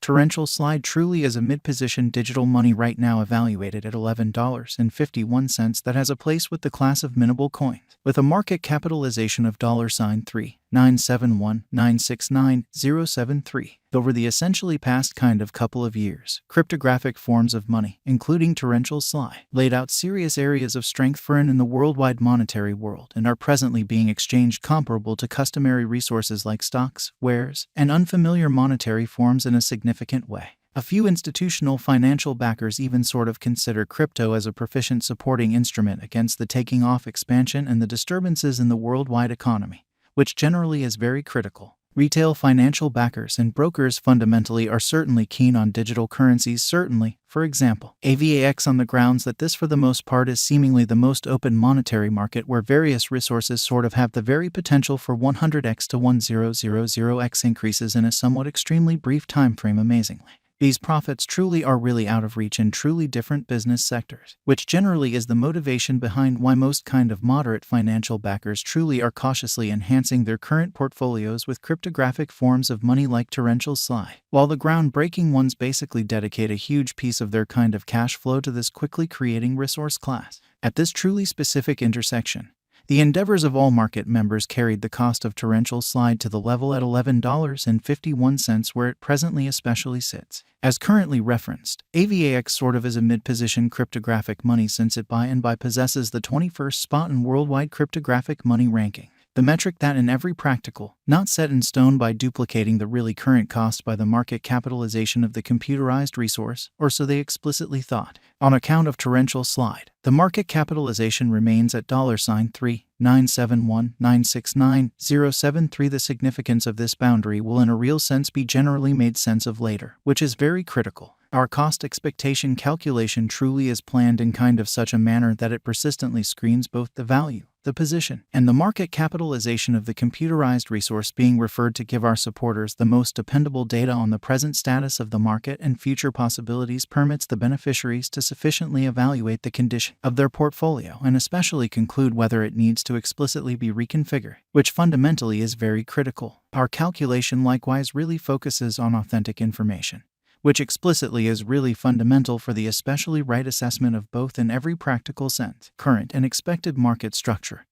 Torrential Slide truly is a mid-position digital money right now evaluated at $11.51 that has a place with the class of minable coins, with a market capitalization of $3,971,969,073. Over the essentially past kind of couple of years, cryptographic forms of money, including Torrential Slide, laid out serious areas of strength for in the worldwide monetary world and are presently being exchanged comparable to customary resources like stocks, wares, and unfamiliar monetary forms in a significant way. A few institutional financial backers even sort of consider crypto as a proficient supporting instrument against the taking off expansion and the disturbances in the worldwide economy, which generally is very critical. Retail financial backers and brokers fundamentally are certainly keen on digital currencies, certainly, for example, Avax, on the grounds that this for the most part is seemingly the most open monetary market where various resources sort of have the very potential for 100x to 1000x increases in a somewhat extremely brief time frame amazingly. These profits truly are really out of reach in truly different business sectors, which generally is the motivation behind why most kind of moderate financial backers truly are cautiously enhancing their current portfolios with cryptographic forms of money like Torrential Slide, while the groundbreaking ones basically dedicate a huge piece of their kind of cash flow to this quickly creating resource class. At this truly specific intersection, the endeavors of all market members carried the cost of Torrential Slide to the level at $11.51 where it presently especially sits. As currently referenced, Avax sort of is a mid-position cryptographic money since it by and by possesses the 21st spot in worldwide cryptographic money ranking. The metric that in every practical, not set in stone by duplicating the really current cost by the market capitalization of the computerized resource, or so they explicitly thought. On account of Torrential Slide, the market capitalization remains at $3,971,969,073. The significance of this boundary will in a real sense be generally made sense of later, which is very critical. Our cost expectation calculation truly is planned in kind of such a manner that it persistently screens both the value, the position, and the market capitalization of the computerized resource being referred to give our supporters the most dependable data on the present status of the market and future possibilities, permits the beneficiaries to sufficiently evaluate the condition of their portfolio and especially conclude whether it needs to explicitly be reconfigured, which fundamentally is very critical. Our calculation likewise really focuses on authentic information, which explicitly is really fundamental for the especially right assessment of both in every practical sense, current and expected market structure,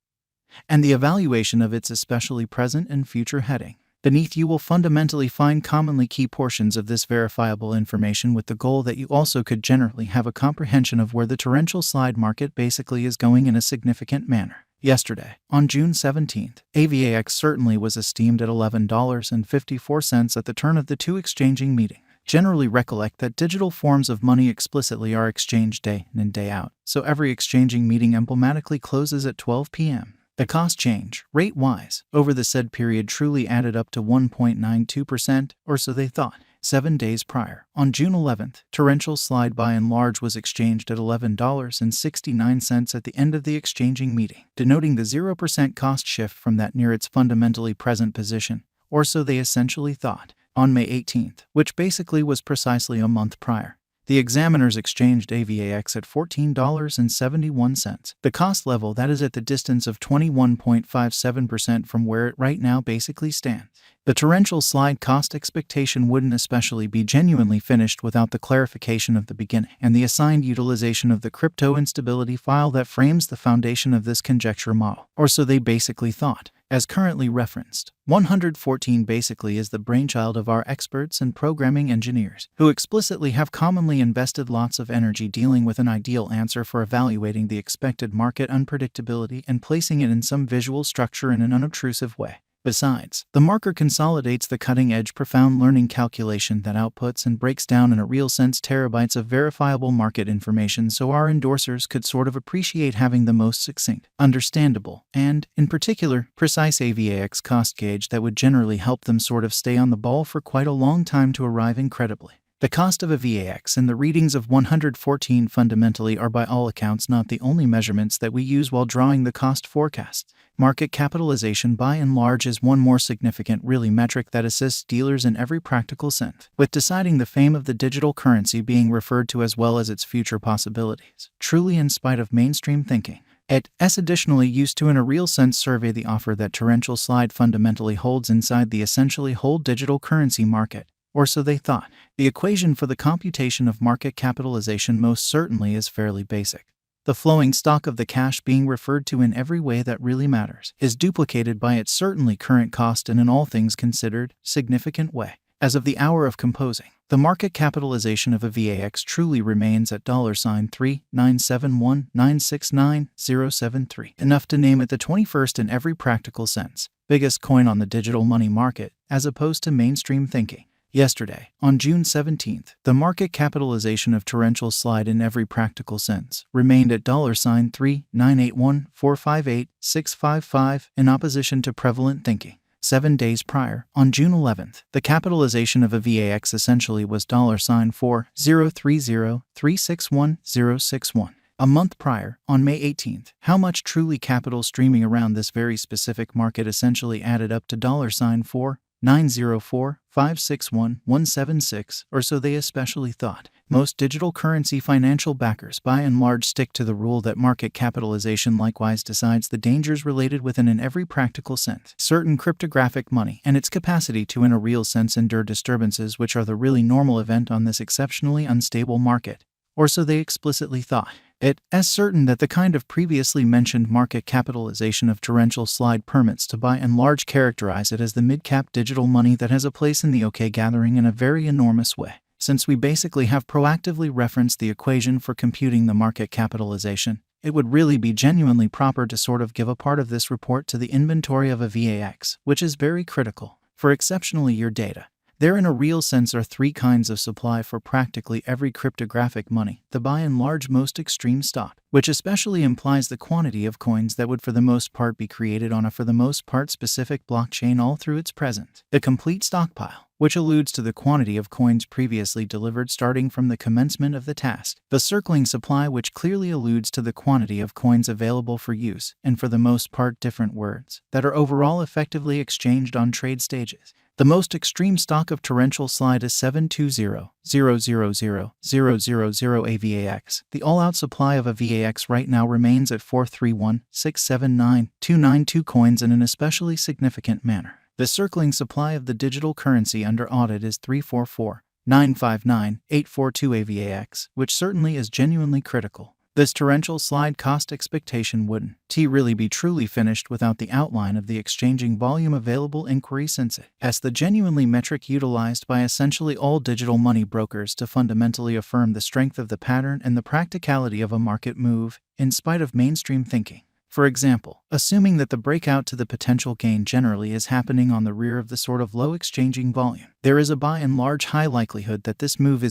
and the evaluation of its especially present and future heading. Beneath you will fundamentally find commonly key portions of this verifiable information with the goal that you also could generally have a comprehension of where the Torrential Slide market basically is going in a significant manner. Yesterday, on June 17th, Avax certainly was esteemed at $11.54 at the turn of the two exchanging meetings. Generally recollect that digital forms of money explicitly are exchanged day in and day out, so every exchanging meeting emblematically closes at 12 p.m. The cost change, rate-wise, over the said period truly added up to 1.92%, or so they thought. 7 days prior, on June 11th, Torrential Slide by and large was exchanged at $11.69 at the end of the exchanging meeting, denoting the 0% cost shift from that near its fundamentally present position, or so they essentially thought. On May 18th, which basically was precisely a month prior, the examiners exchanged Avax at $14.71. The cost level that is at the distance of 21.57% from where it right now basically stands. The Torrential Slide cost expectation wouldn't especially be genuinely finished without the clarification of the beginning and the assigned utilization of the crypto instability file that frames the foundation of this conjecture model, or so they basically thought. As currently referenced, 114 basically is the brainchild of our experts and programming engineers, who explicitly have commonly invested lots of energy dealing with an ideal answer for evaluating the expected market unpredictability and placing it in some visual structure in an unobtrusive way. Besides, the marker consolidates the cutting-edge profound learning calculation that outputs and breaks down in a real sense terabytes of verifiable market information so our endorsers could sort of appreciate having the most succinct, understandable, and, in particular, precise Avax cost gauge that would generally help them sort of stay on the ball for quite a long time to arrive incredibly. The cost of a Avax and the readings of 114 fundamentally are by all accounts not the only measurements that we use while drawing the cost forecasts. Market capitalization by and large is one more significant really metric that assists dealers in every practical sense, with deciding the fame of the digital currency being referred to as well as its future possibilities, truly in spite of mainstream thinking. It's additionally used to in a real sense survey the offer that Torrential Slide fundamentally holds inside the essentially whole digital currency market, or so they thought. The equation for the computation of market capitalization most certainly is fairly basic. The flowing stock of the cash being referred to in every way that really matters is duplicated by its certainly current cost in an all things considered significant way. As of the hour of composing, the market capitalization of a VAX truly remains at $3,971,969,073, enough to name it the 21st in every practical sense, biggest coin on the digital money market, as opposed to mainstream thinking. Yesterday, on June 17th, the market capitalization of torrential slide in every practical sense remained at $3,981,458,655 in opposition to prevalent thinking. 7 days prior, on June 11th, the capitalization of a VAX essentially was $4,030,361,061. A month prior, on May 18th, how much truly capital streaming around this very specific market essentially added up to $904,561,176, or so they especially thought. Most digital currency financial backers by and large stick to the rule that market capitalization likewise decides the dangers related with it in every practical sense. Certain cryptographic money and its capacity to in a real sense endure disturbances which are the really normal event on this exceptionally unstable market, or so they explicitly thought. It as certain that the kind of previously mentioned market capitalization of torrential slide permits to by and large characterize it as the mid-cap digital money that has a place in the OK gathering in a very enormous way. Since we basically have proactively referenced the equation for computing the market capitalization, it would really be genuinely proper to sort of give a part of this report to the inventory of a VAX, which is very critical for exceptionally your data. There in a real sense are three kinds of supply for practically every cryptographic money, the by and large most extreme stock, which especially implies the quantity of coins that would for the most part be created on a for the most part specific blockchain all through its present. The complete stockpile, which alludes to the quantity of coins previously delivered starting from the commencement of the task. The circling supply, which clearly alludes to the quantity of coins available for use, and for the most part different words, that are overall effectively exchanged on trade stages. The most extreme stock of torrential slide is 720,000,000 AVAX. The all-out supply of a VAX right now remains at 431,679,292 coins in an especially significant manner. The circling supply of the digital currency under audit is 344,959,842 AVAX, which certainly is genuinely critical. This torrential slide cost expectation wouldn't really be truly finished without the outline of the exchanging volume available inquiry, since it has the genuinely metric utilized by essentially all digital money brokers to fundamentally affirm the strength of the pattern and the practicality of a market move, in spite of mainstream thinking. For example, assuming that the breakout to the potential gain generally is happening on the rear of the sort of low exchanging volume, there is a by and large high likelihood that this move is